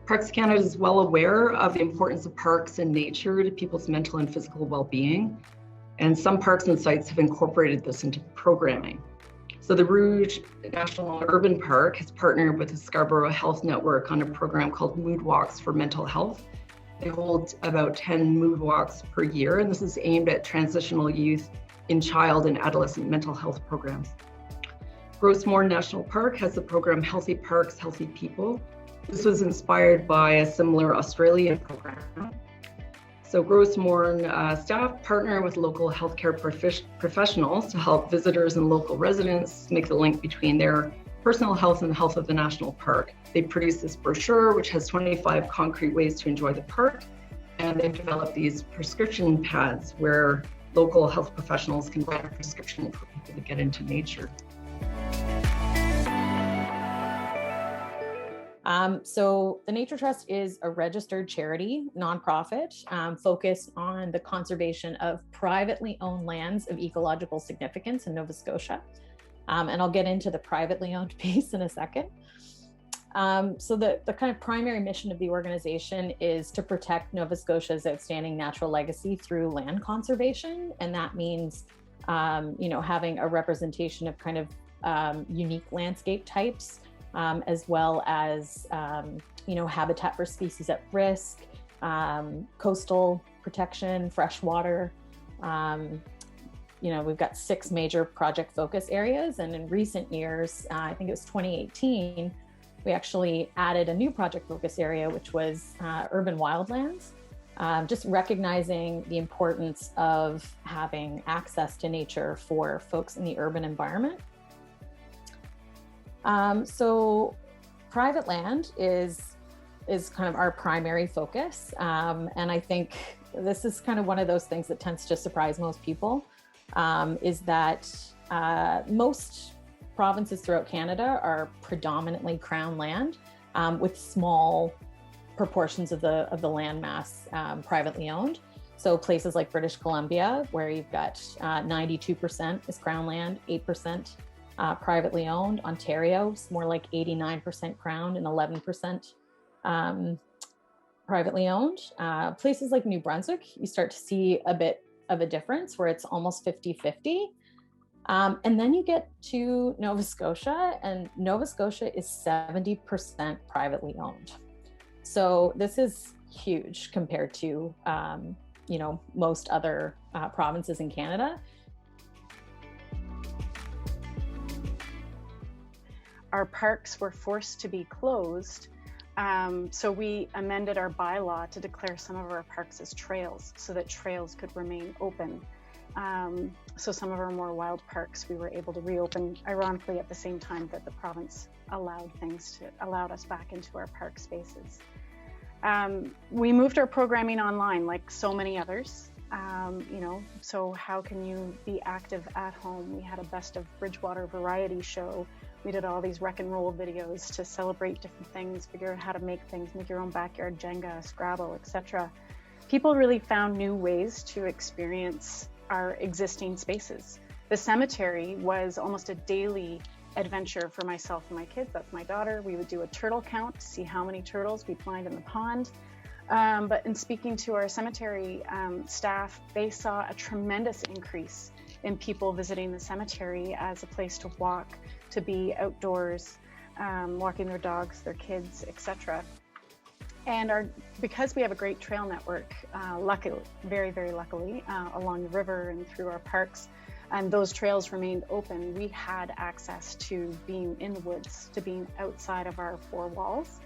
Parks Canada is well aware of the importance of parks and nature to people's mental and physical well-being, and some parks and sites have incorporated this into programming. So the Rouge National Urban Park has partnered with the Scarborough Health Network on a program called Mood Walks for Mental Health. They hold about 10 mood walks per year, and this is aimed at transitional youth in child and adolescent mental health programs. Grossmourn National Park has the program Healthy Parks, Healthy People. This was inspired by a similar Australian program. So Grossmourn staff partner with local healthcare professionals to help visitors and local residents make the link between their personal health and the health of the national park. They produce this brochure, which has 25 concrete ways to enjoy the park, and they've developed these prescription pads where local health professionals can write a prescription for people to get into nature. So the Nature Trust is a registered charity, nonprofit, focused on the conservation of privately owned lands of ecological significance in Nova Scotia. And I'll get into the privately owned piece in a second. So the kind of primary mission of the organization is to protect Nova Scotia's outstanding natural legacy through land conservation. And that means, having a representation of kind of unique landscape types, as well as, habitat for species at risk, coastal protection, freshwater. We've got 6 major project focus areas. And in recent years, I think it was 2018, we actually added a new project focus area, which was urban wildlands, just recognizing the importance of having access to nature for folks in the urban environment. So private land is kind of our primary focus. And I think this is kind of one of those things that tends to surprise most people, is that most provinces throughout Canada are predominantly Crown land, with small proportions of the land mass privately owned. So places like British Columbia, where you've got 92% is Crown land, 8% privately owned. Ontario is more like 89% Crown and 11% privately owned. Places like New Brunswick, you start to see a bit of a difference where it's almost 50-50. And then you get to Nova Scotia, and Nova Scotia is 70% privately owned. So this is huge compared to, most other provinces in Canada. Our parks were forced to be closed, so we amended our bylaw to declare some of our parks as trails so that trails could remain open. So some of our more wild parks we were able to reopen, ironically at the same time that the province allowed us back into our park spaces. We moved our programming online like so many others. So how can you be active at home? We had a Best of Bridgewater variety show. We did all these rec and roll videos to celebrate different things, figure out how to make things, make your own backyard Jenga, Scrabble, etc. People really found new ways to experience our existing spaces. The cemetery was almost a daily adventure for myself and my kids. That's my daughter. We would do a turtle count to see how many turtles we'd find in the pond. But in speaking to our cemetery staff, they saw a tremendous increase in people visiting the cemetery as a place to walk, to be outdoors, walking their dogs, their kids, etc. And because we have a great trail network, luckily, very, very luckily, along the river and through our parks, and those trails remained open, we had access to being in the woods, to being outside of our 4 walls.